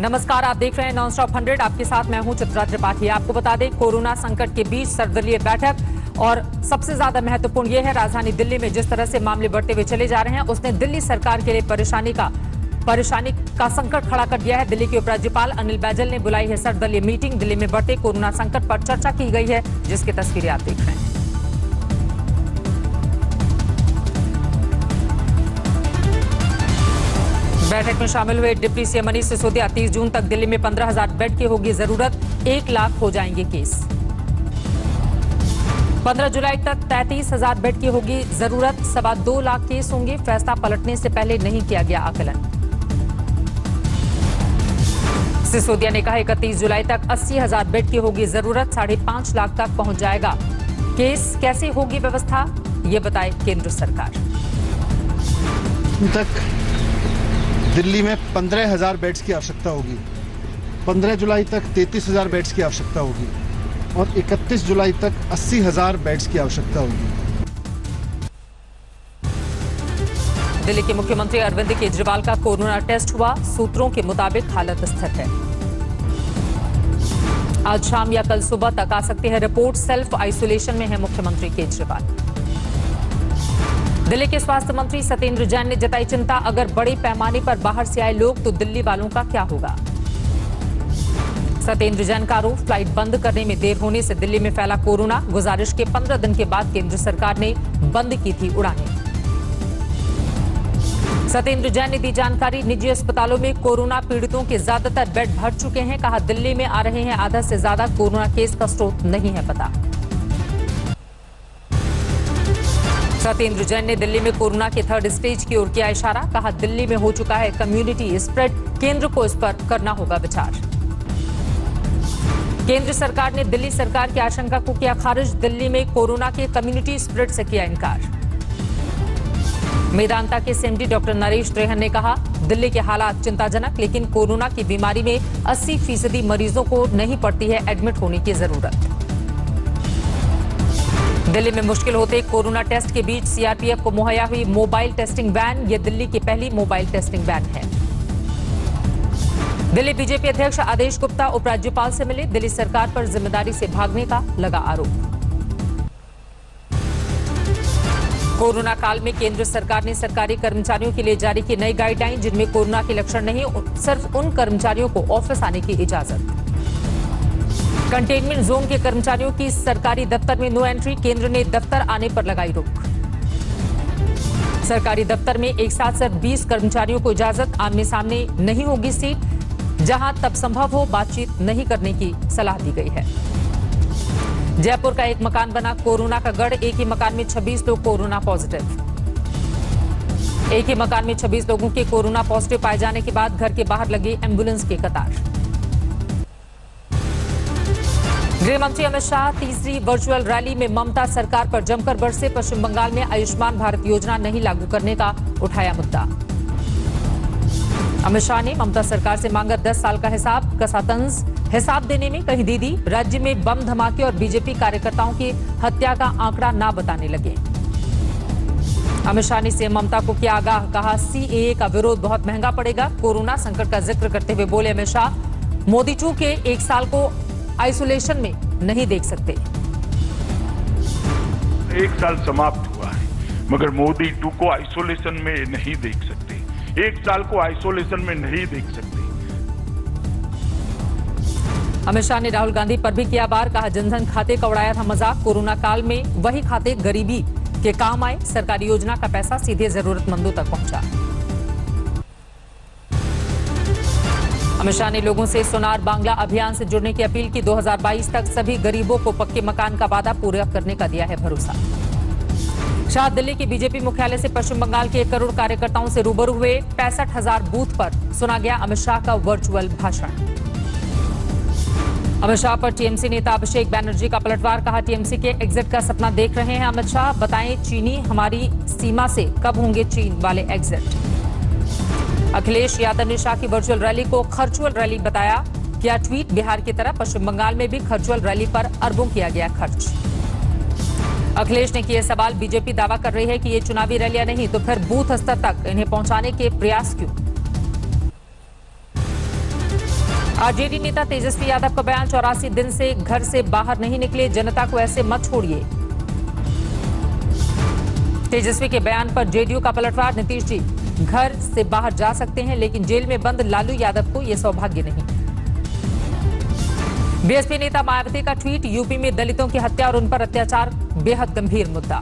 नमस्कार, आप देख रहे हैं नॉनस्टॉप 100। आपके साथ मैं हूं चित्रा त्रिपाठी। आपको बता दें, कोरोना संकट के बीच सर्वदलीय बैठक और सबसे ज्यादा महत्वपूर्ण यह है राजधानी दिल्ली में जिस तरह से मामले बढ़ते हुए चले जा रहे हैं, उसने दिल्ली सरकार के लिए परेशानी का संकट खड़ा कर दिया है। दिल्ली के उपराज्यपाल अनिल बैजल ने बुलाई है सर्वदलीय मीटिंग। दिल्ली में बढ़ते कोरोना संकट पर चर्चा की गई है, जिसकी तस्वीरें आप देख रहे हैं। बैठक में शामिल हुए डिप्टी सीएम मनीष सिसोदिया 30 जून तक दिल्ली में 15,000 बेड की होगी जरूरत, 1 लाख हो जाएंगे केस। 15 जुलाई तक 33,000 बेड की होगी जरूरत, 2.25 लाख केस होंगे। फैसला पलटने से पहले नहीं किया गया आकलन। सिसोदिया ने कहा 31 जुलाई तक 80,000 बेड की होगी जरूरत, 5.5 लाख तक पहुंच जाएगा केस। कैसे होगी व्यवस्था, ये बताए केंद्र सरकार। तक दिल्ली में 15,000 बेड्स की आवश्यकता होगी, 15 जुलाई तक 33,000 बेड्स की आवश्यकता होगी और 31 जुलाई तक 80,000 बेड्स की आवश्यकता होगी। दिल्ली के मुख्यमंत्री अरविंद केजरीवाल का कोरोना टेस्ट हुआ, सूत्रों के मुताबिक हालत स्थिर है। आज शाम या कल सुबह तक आ सकती है रिपोर्ट। सेल्फ आइसोलेशन में है मुख्यमंत्री केजरीवाल। दिल्ली के स्वास्थ्य मंत्री सत्येंद्र जैन ने जताई चिंता, अगर बड़े पैमाने पर बाहर से आए लोग तो दिल्ली वालों का क्या होगा। सत्येंद्र जैन का आरोप, फ्लाइट बंद करने में देर होने से दिल्ली में फैला कोरोना। गुजारिश के 15 दिन के बाद केंद्र सरकार ने बंद की थी उड़ानें। सत्येंद्र जैन ने दी जानकारी, निजी अस्पतालों में कोरोना पीड़ितों के ज्यादातर बेड भर चुके हैं। कहा दिल्ली में आ रहे हैं आधा से ज्यादा कोरोना केस का स्रोत नहीं है पता। सत्येंद्र जैन ने दिल्ली में कोरोना के 3rd स्टेज की ओर किया इशारा। कहा दिल्ली में हो चुका है कम्युनिटी स्प्रेड, केंद्र को इस पर करना होगा विचार। केंद्र सरकार ने दिल्ली सरकार की आशंका को किया खारिज। दिल्ली में कोरोना के कम्युनिटी स्प्रेड से किया इनकार। मेदांता के सीएमडी डॉक्टर नरेश त्रेहन ने कहा दिल्ली के हालात चिंताजनक, लेकिन कोरोना की बीमारी में 80% मरीजों को नहीं पड़ती है एडमिट होने की जरूरत। दिल्ली में मुश्किल होते कोरोना टेस्ट के बीच सीआरपीएफ को मुहैया हुई मोबाइल टेस्टिंग वैन। ये दिल्ली की पहली मोबाइल टेस्टिंग वैन है। दिल्ली बीजेपी अध्यक्ष आदेश गुप्ता उपराज्यपाल से मिले। दिल्ली सरकार पर जिम्मेदारी से भागने का लगा आरोप। कोरोना काल में केंद्र सरकार ने सरकारी कर्मचारियों के लिए जारी की नई गाइडलाइन, जिनमें कोरोना के लक्षण नहीं, सिर्फ उन कर्मचारियों को ऑफिस आने की इजाजत। कंटेनमेंट जोन के कर्मचारियों की सरकारी दफ्तर में नो एंट्री, केंद्र ने दफ्तर आने पर लगाई रोक। सरकारी दफ्तर में एक साथ सिर्फ 20 कर्मचारियों को इजाजत, आमने सामने नहीं होगी सीट, जहां तब संभव हो बातचीत नहीं करने की सलाह दी गई है। जयपुर का एक मकान बना कोरोना का गढ़, एक ही मकान में 26 लोग कोरोना पॉजिटिव। एक ही मकान में 26 लोगों के कोरोना पॉजिटिव पाए जाने के बाद घर के बाहर लगी एम्बुलेंस की कतार। गृह मंत्री अमित शाह तीसरी वर्चुअल रैली में ममता सरकार पर जमकर बरसे। पश्चिम बंगाल में आयुष्मान भारत योजना नहीं लागू करने का उठाया मुद्दा। अमित शाह ने ममता सरकार से मांगा 10 साल का हिसाब, कसा तंज, हिसाब देने में कहीं दीदी। राज्य में बम धमाके और बीजेपी कार्यकर्ताओं की हत्या का आंकड़ा ना बताने लगे। अमित शाह ने सीएम ममता को किया आगाह, कहा सीएए का विरोध बहुत महंगा पड़ेगा। कोरोना संकट का जिक्र करते हुए बोले अमित शाह, मोदी 2 के 1 साल को आइसोलेशन में नहीं देख सकते। 1 साल समाप्त हुआ है, मगर मोदी 2 को आइसोलेशन में नहीं देख सकते। 1 साल को आइसोलेशन में नहीं देख सकते। अमित शाह ने राहुल गांधी पर भी किया वार, कहा जनधन खाते का उड़ाया था मजाक। कोरोना काल में वही खाते गरीबी के काम आए, सरकारी योजना का पैसा सीधे जरूरतमंदों तक पहुंचा। अमित शाह ने लोगों से सोनार बांग्ला अभियान से जुड़ने की अपील की। 2022 तक सभी गरीबों को पक्के मकान का वादा पूरा करने का दिया है भरोसा। शाह दिल्ली के बीजेपी मुख्यालय से पश्चिम बंगाल के 1 करोड़ कार्यकर्ताओं से रूबरू हुए। 65,000 बूथ पर सुना गया अमित शाह का वर्चुअल भाषण। अमित शाह पर टीएमसी नेता अभिषेक बैनर्जी का पलटवार, कहा टीएमसी के एग्जिट का सपना देख रहे हैं अमित शाह। बताएं चीनी हमारी सीमा से कब होंगे चीन वाले एग्जिट। अखिलेश यादव ने शाह की वर्चुअल रैली को खर्चुअल रैली बताया। किया ट्वीट, बिहार की तरह पश्चिम बंगाल में भी खर्चुअल रैली पर अरबों किया गया खर्च। अखिलेश ने किए सवाल, बीजेपी दावा कर रही है कि ये चुनावी रैलियां नहीं तो फिर बूथ स्तर तक इन्हें पहुंचाने के प्रयास क्यों। आरजेडी नेता तेजस्वी यादव का बयान, 84 दिन से घर से बाहर नहीं निकले, जनता को ऐसे मत छोड़िए। तेजस्वी के बयान पर जेडीयू का पलटवार, नीतीश जी घर से बाहर जा सकते हैं लेकिन जेल में बंद लालू यादव को यह सौभाग्य नहीं। बीएसपी नेता मायावती का ट्वीट, यूपी में दलितों की हत्या और उन पर अत्याचार बेहद गंभीर मुद्दा।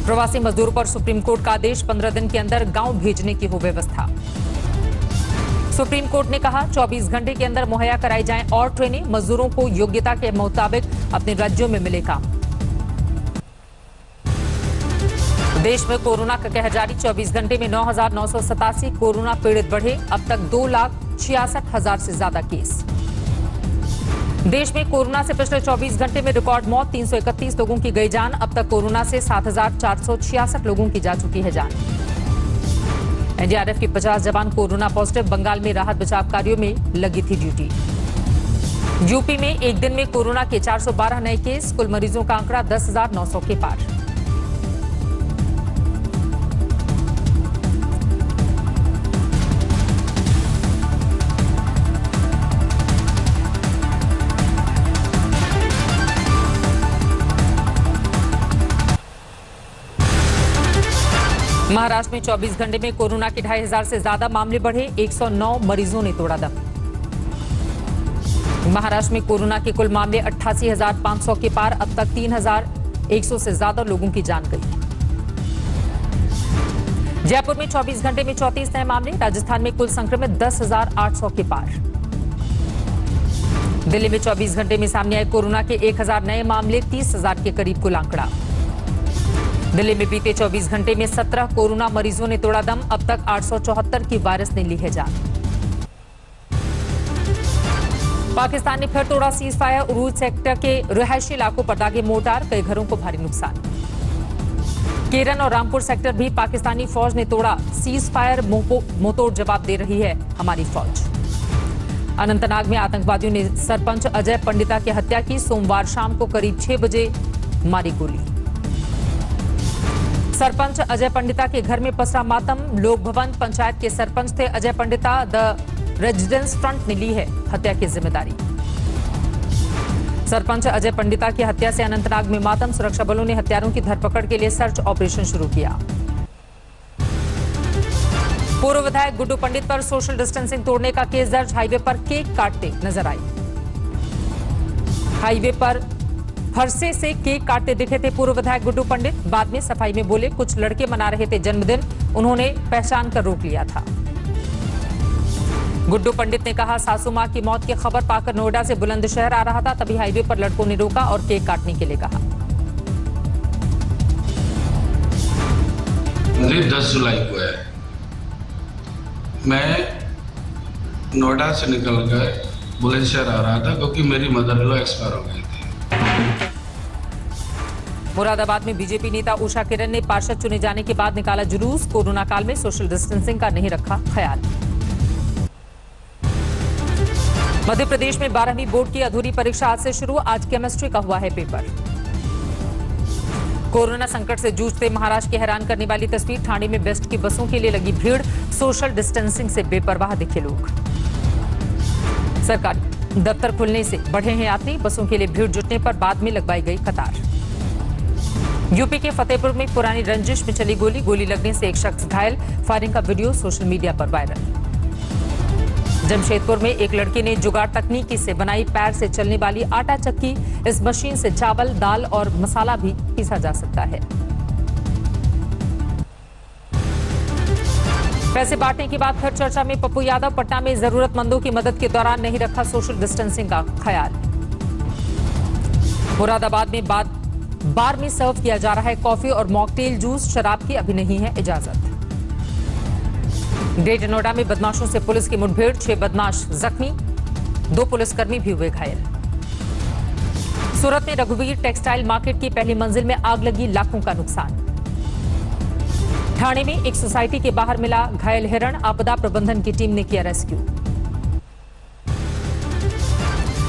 प्रवासी मजदूरों पर सुप्रीम कोर्ट का आदेश, 15 दिन के अंदर गांव भेजने की हो व्यवस्था। सुप्रीम कोर्ट ने कहा 24 घंटे के अंदर मुहैया कराई जाए और ट्रेनिंग, मजदूरों को योग्यता के मुताबिक अपने राज्यों में मिले काम। देश में कोरोना का कहर जारी, 24 घंटे में 9,987 कोरोना पीड़ित बढ़े, अब तक 2,66,000 से ज्यादा केस। देश में कोरोना से पिछले 24 घंटे में रिकॉर्ड मौत, 331 लोगों की गई जान, अब तक कोरोना से 7,466 लोगों की जा चुकी है जान। एनडीआरएफ के 50 जवान कोरोना पॉजिटिव, बंगाल में राहत बचाव कार्यों में लगी थी ड्यूटी। यूपी में एक दिन में कोरोना के 412 नए केस, कुल मरीजों का आंकड़ा 10,900 के पार। महाराष्ट्र में 24 घंटे में कोरोना के 2,500 से ज्यादा मामले बढ़े, 109 मरीजों ने तोड़ा दम। महाराष्ट्र में कोरोना के कुल मामले 88,500 के पार, अब तक 3,100 से ज्यादा लोगों की जान गई। जयपुर में 24 घंटे में 34 नए मामले, राजस्थान में कुल संक्रमित 10,800 के पार। दिल्ली में 24 घंटे में सामने आए कोरोना के 1,000 नए मामले, 30,000 के करीब कुल आंकड़ा। दिल्ली में बीते 24 घंटे में 17 कोरोना मरीजों ने तोड़ा दम, अब तक 874 की वायरस ने ली है जान। पाकिस्तान ने फिर तोड़ा सीज फायर, उरूज सेक्टर के रिहायशी इलाकों पर दागे मोर्टार, कई घरों को भारी नुकसान। केरन और रामपुर सेक्टर भी पाकिस्तानी फौज ने तोड़ा सीज फायर, मुंहतोड़ जवाब दे रही है हमारी फौज। अनंतनाग में आतंकवादियों ने सरपंच अजय पंडिता की हत्या की, सोमवार शाम को करीब 6 बजे मारी गोली। सरपंच अजय पंडिता के घर में पसरा मातम, लोक भवन पंचायत के सरपंच थे Ajay Pandita, the residence front ने ली है हत्या की जिम्मेदारी। सरपंच अजय पंडिता की हत्या से अनंतनाग में मातम, सुरक्षा बलों ने हत्यारों की धरपकड़ के लिए सर्च ऑपरेशन शुरू किया। पूर्व विधायक गुड्डू पंडित पर सोशल डिस्टेंसिंग तोड़ने का केस दर्ज, हाईवे पर केक काटते नजर आए। हाईवे पर फरसे से केक काटते दिखे थे पूर्व विधायक गुड्डू पंडित, बाद में सफाई में बोले कुछ लड़के मना रहे थे जन्मदिन, उन्होंने पहचान कर रोक लिया था। गुड्डू पंडित ने कहा सासू मां की मौत की खबर पाकर नोएडा से बुलंदशहर आ रहा था, तभी हाईवे पर लड़कों ने रोका और केक काटने के लिए कहा। मुझे 10 जुलाई को है, मैं नोएडा से निकल कर बुलंदशहर आ रहा था क्योंकि मेरी मदर इन लॉ एक्सपायर हो गई थी। मुरादाबाद में बीजेपी नेता उषा किरण ने पार्षद चुने जाने के बाद निकाला जुलूस, कोरोना काल में सोशल डिस्टेंसिंग का नहीं रखा ख्याल। मध्य प्रदेश में 12वीं बोर्ड की अधूरी परीक्षा आज से शुरू, आज केमिस्ट्री का हुआ है पेपर। कोरोना संकट से जूझते महाराष्ट्र की हैरान करने वाली तस्वीर, ठाणे में बेस्ट की बसों के लिए लगी भीड़, सोशल डिस्टेंसिंग से बेपरवाह दिखे लोग। सरकारी दफ्तर खुलने से बढ़े हैं यात्री, बसों के लिए भीड़ जुटने पर बाद में लगवाई गई कतार। यूपी के फतेहपुर में पुरानी रंजिश में चली गोली, गोली लगने से एक शख्स घायल, फायरिंग का वीडियो सोशल मीडिया पर वायरल। जमशेदपुर में एक लड़के ने जुगाड़ तकनीकी से बनाई पैर से चलने वाली आटा चक्की, इस मशीन से चावल, दाल और मसाला भी पीसा जा सकता है। पैसे बांटने की बात फिर चर्चा में, पप्पू यादव, पटना में जरूरतमंदों की मदद के दौरान नहीं रखा सोशल डिस्टेंसिंग का ख्याल। मुरादाबाद में बार में सर्व किया जा रहा है कॉफी और मॉकटेल जूस, शराब की अभी नहीं है इजाजत। ग्रेटर नोएडा में बदमाशों से पुलिस की मुठभेड़, 6 बदमाश जख्मी, 2 पुलिसकर्मी भी हुए घायल। सूरत में रघुवीर टेक्सटाइल मार्केट की पहली मंजिल में आग लगी, लाखों का नुकसान। ठाणे में एक सोसाइटी के बाहर मिला घायल हिरण, आपदा प्रबंधन की टीम ने किया रेस्क्यू।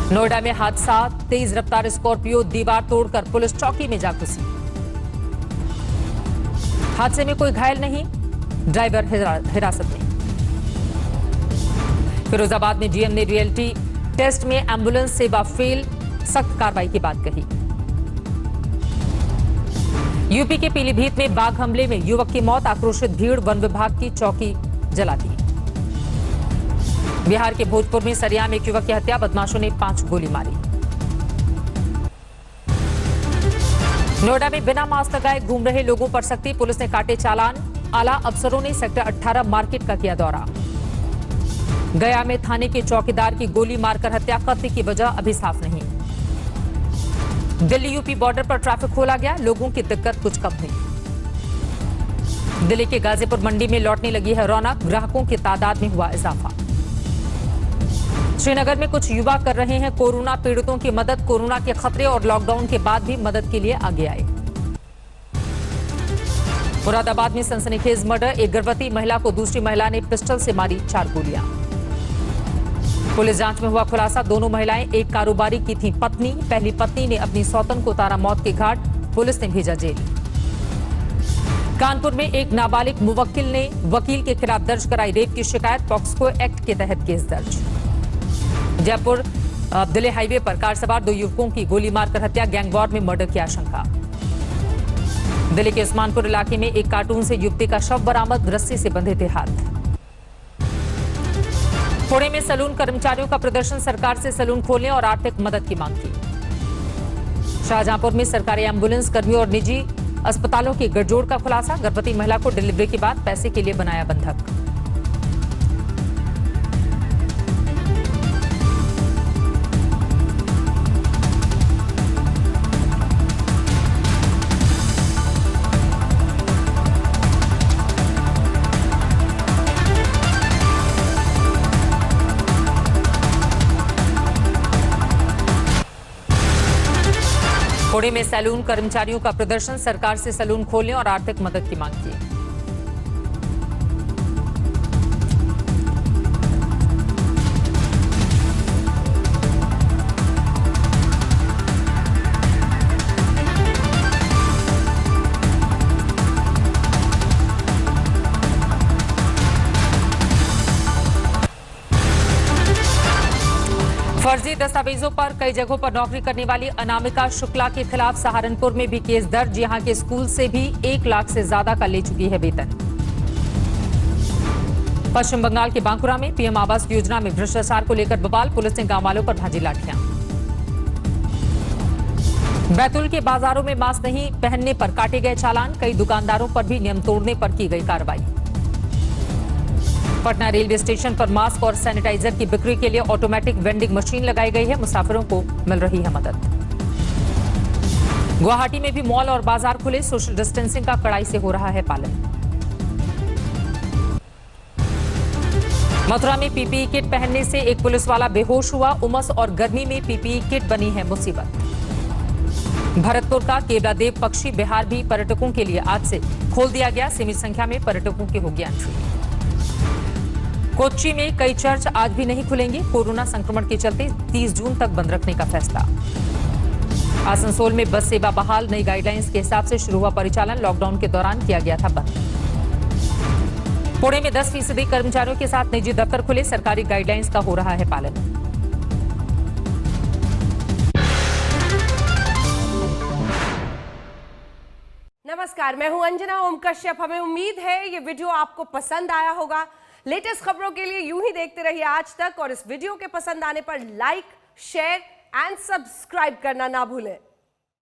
नोएडा में हादसा, तेज रफ्तार स्कॉर्पियो दीवार तोड़कर पुलिस चौकी में जा घुसी। हादसे में कोई घायल नहीं, ड्राइवर हिरासत में। फिरोजाबाद में डीएम ने रियलिटी टेस्ट में एम्बुलेंस सेवा फेल, सख्त कार्रवाई की बात कही। यूपी के पीलीभीत में बाघ हमले में युवक की मौत, आक्रोशित भीड़ वन विभाग की चौकी जला दी। बिहार के भोजपुर में सरिया में एक युवक की हत्या, बदमाशों ने 5 गोली मारी। नोएडा में बिना मास्क लगाए घूम रहे लोगों पर सख्ती, पुलिस ने काटे चालान, आला अफसरों ने सेक्टर 18 मार्केट का किया दौरा। गया में थाने के चौकीदार की गोली मारकर हत्या, कत्ल की वजह अभी साफ नहीं। दिल्ली यूपी बॉर्डर पर ट्रैफिक खोला गया, लोगों की दिक्कत कुछ कम हुई। दिल्ली के गाजीपुर मंडी में लौटने लगी है रौनक, ग्राहकों की तादाद में हुआ इजाफा। श्रीनगर में कुछ युवा कर रहे हैं कोरोना पीड़ितों की मदद, कोरोना के खतरे और लॉकडाउन के बाद भी मदद के लिए आगे आए। मुरादाबाद में सनसनीखेज मर्डर, एक गर्भवती महिला को दूसरी महिला ने पिस्टल से मारी 4 गोलियां। पुलिस जांच में हुआ खुलासा, दोनों महिलाएं एक कारोबारी की थी पत्नी, पहली पत्नी ने अपनी सौतन को उतारा मौत के घाट, पुलिस ने भेजा जेल। कानपुर में एक नाबालिग मुवक्किल ने वकील के खिलाफ दर्ज कराई रेप की शिकायत, पॉक्सो एक्ट के तहत केस दर्ज। जयपुर दिल्ली हाईवे पर कार सवार 2 युवकों की गोली मारकर हत्या, गैंगवॉर में मर्डर की आशंका। दिल्ली के उस्मानपुर इलाके में एक कार्टून से युवती का शव बरामद, रस्सी से बंधे थे हाथ। पुणे में सैलून कर्मचारियों का प्रदर्शन, सरकार से सैलून खोलने और आर्थिक मदद की मांग की। शाहजहांपुर में सरकारी एम्बुलेंस कर्मियों और निजी अस्पतालों की गठजोड़ का खुलासा, गर्भवती महिला को डिलीवरी के बाद पैसे के लिए बनाया बंधक। पुणे में सैलून कर्मचारियों का प्रदर्शन, सरकार से सैलून खोलने और आर्थिक मदद की मांग की। फर्जी दस्तावेजों पर कई जगहों पर नौकरी करने वाली अनामिका शुक्ला के खिलाफ सहारनपुर में भी केस दर्ज, यहां के स्कूल से भी 1 लाख से ज्यादा का ले चुकी है वेतन। पश्चिम बंगाल के बांकुरा में पीएम आवास योजना में भ्रष्टाचार को लेकर बवाल, पुलिस ने गांव वालों पर भाजी लाठियां। बैतूल के बाजारों में मास्क नहीं पहनने पर काटे गए चालान, कई दुकानदारों पर भी नियम तोड़ने पर की गई कार्रवाई। पटना रेलवे स्टेशन पर मास्क और सैनिटाइजर की बिक्री के लिए ऑटोमेटिक वेंडिंग मशीन लगाई गई है, मुसाफिरों को मिल रही है मदद। गुवाहाटी में भी मॉल और बाजार खुले, सोशल डिस्टेंसिंग का कड़ाई से हो रहा है पालन। मथुरा में पीपीई किट पहनने से एक पुलिस वाला बेहोश हुआ, उमस और गर्मी में पीपीई किट बनी है मुसीबत। भरतपुर का केवलादेव पक्षी बिहार भी पर्यटकों के लिए आज से खोल दिया गया, सीमित संख्या में पर्यटकों की होगी एंट्री। कोच्चि में कई चर्च आज भी नहीं खुलेंगे, कोरोना संक्रमण के चलते 30 जून तक बंद रखने का फैसला। आसनसोल में बस सेवा बहाल, नई गाइडलाइंस के हिसाब से शुरू हुआ परिचालन, लॉकडाउन के दौरान किया गया था बंद। पुणे में 10% कर्मचारियों के साथ निजी दफ्तर खुले, सरकारी गाइडलाइंस का हो रहा है पालन। नमस्कार, मैं हूं अंजना ओम कश्यप। हमें उम्मीद है ये वीडियो आपको पसंद आया होगा। लेटेस्ट खबरों के लिए यूं ही देखते रहिए आज तक, और इस वीडियो के पसंद आने पर लाइक, शेयर एंड सब्सक्राइब करना ना भूलें।